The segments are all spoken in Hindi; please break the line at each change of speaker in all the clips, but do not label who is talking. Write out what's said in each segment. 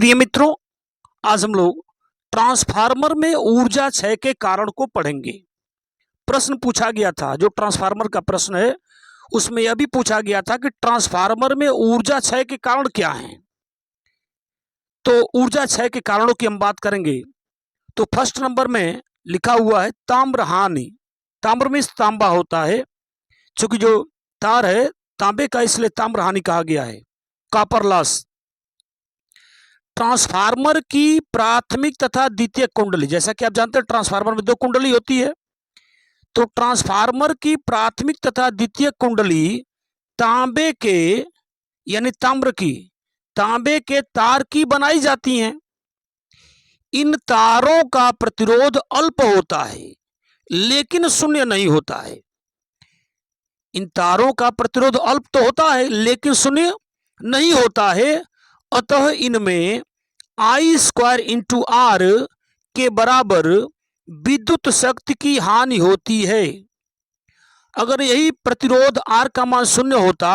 प्रिय मित्रों, आज हम लोग ट्रांसफार्मर में ऊर्जा क्षय के कारण को पढ़ेंगे। प्रश्न पूछा गया था, जो ट्रांसफार्मर का प्रश्न है उसमें यह भी पूछा गया था कि ट्रांसफार्मर में ऊर्जा क्षय के कारण क्या हैं। तो ऊर्जा क्षय के कारणों की हम बात करेंगे। तो फर्स्ट नंबर में लिखा हुआ है ताम्र हानि। ताम्र में तांबा होता है, क्योंकि जो तार है तांबे का, इसलिए ताम्र हानि कहा गया है। Copper loss. ट्रांसफार्मर की प्राथमिक तथा द्वितीय कुंडली, जैसा कि आप जानते हैं ट्रांसफार्मर में दो कुंडली होती है। तो ट्रांसफार्मर की प्राथमिक तथा द्वितीय कुंडली तांबे के यानी तांबे के तार की बनाई जाती हैं। इन तारों का प्रतिरोध अल्प होता है लेकिन शून्य नहीं होता है। इन तारों का प्रतिरोध अल्प तो होता है लेकिन शून्य नहीं होता है। अतः इनमें I² इंटू आर के बराबर विद्युत शक्ति की हानि होती है। अगर यही प्रतिरोध R का मान शून्य होता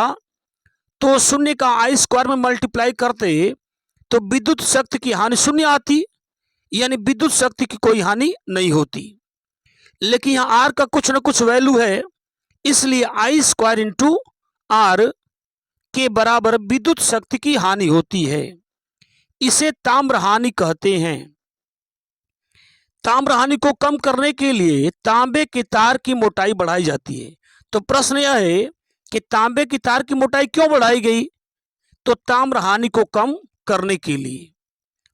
तो शून्य का I² में मल्टीप्लाई करते तो विद्युत शक्ति की हानि शून्य आती, यानी विद्युत शक्ति की कोई हानि नहीं होती। लेकिन यहाँ R का कुछ न कुछ वैल्यू है, इसलिए I² इंटू आर के बराबर विद्युत शक्ति की हानि होती है। इसे ताम्र हानि कहते हैं। ताम्र हानि को कम करने के लिए तांबे के तार की मोटाई बढ़ाई जाती है। तो प्रश्न यह है कि तांबे की तार की मोटाई क्यों बढ़ाई गई? तो ताम्र हानि को कम करने के लिए।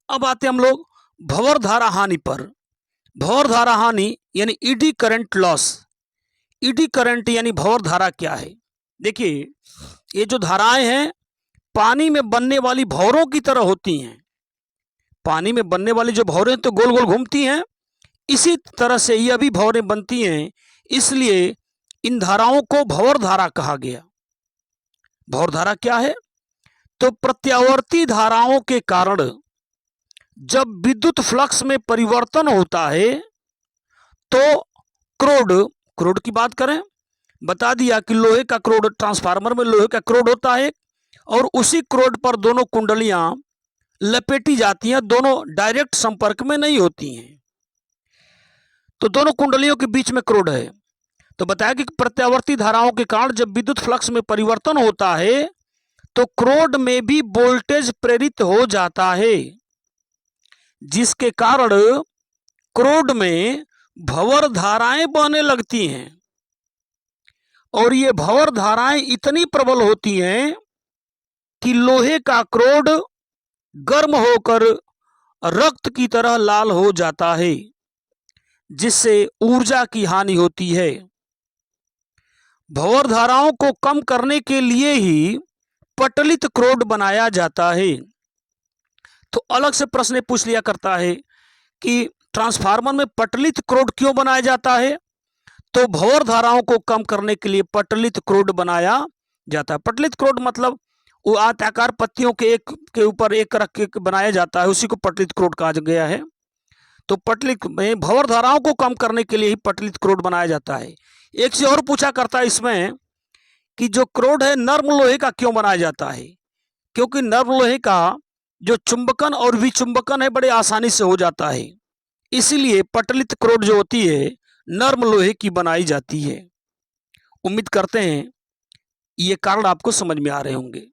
अब आते हम लोग भंवर धारा हानि पर। भंवर धारा हानि यानी eddy current loss. Eddy current यानी भंवर धारा क्या है? देखिए, ये जो धाराएं हैं पानी में बनने वाली भंवरों की तरह होती हैं। पानी में बनने वाली जो भंवरें तो गोल गोल घूमती हैं, इसी तरह से यह भी भंवरें बनती हैं, इसलिए इन धाराओं को भंवर धारा कहा गया। भंवर धारा क्या है? तो प्रत्यावर्ती धाराओं के कारण जब विद्युत फ्लक्स में परिवर्तन होता है तो क्रोड की बात करें, बता दिया कि लोहे का क्रोड, ट्रांसफार्मर में लोहे का क्रोड होता है और उसी क्रोड पर दोनों कुंडलियां लपेटी जाती हैं, दोनों डायरेक्ट संपर्क में नहीं होती हैं। तो दोनों कुंडलियों के बीच में क्रोड है। तो बताया कि प्रत्यावर्ती धाराओं के कारण जब विद्युत फ्लक्स में परिवर्तन होता है तो क्रोड में भी वोल्टेज प्रेरित हो जाता है, जिसके कारण क्रोड में भंवर धाराएं बहने लगती हैं। और ये भंवर धाराएं इतनी प्रबल होती हैं कि लोहे का क्रोड गर्म होकर रक्त की तरह लाल हो जाता है, जिससे ऊर्जा की हानि होती है। भंवर धाराओं को कम करने के लिए ही पटलित क्रोड बनाया जाता है। तो अलग से प्रश्न पूछ लिया करता है कि ट्रांसफार्मर में पटलित क्रोड क्यों बनाया जाता है? तो भंवर धाराओं को कम करने के लिए पटलित क्रोड बनाया जाता है। पटलित क्रोड मतलब वो आयताकार पत्तियों के एक के ऊपर एक रख के बनाया जाता है, उसी को पटलित क्रोड कहा गया है। तो पटलित में भंवर धाराओं को कम करने के लिए ही पटलित क्रोड बनाया जाता है। एक चीज और पूछा करता है इसमें कि जो क्रोड है नर्म लोहे का क्यों बनाया जाता है? क्योंकि नर्म लोहे का जो चुंबकन और विचुंबकन है बड़े आसानी से हो जाता है, इसीलिए पटलित क्रोड जो होती है नर्म लोहे की बनाई जाती है। उम्मीद करते हैं ये कारण आपको समझ में आ रहे होंगे।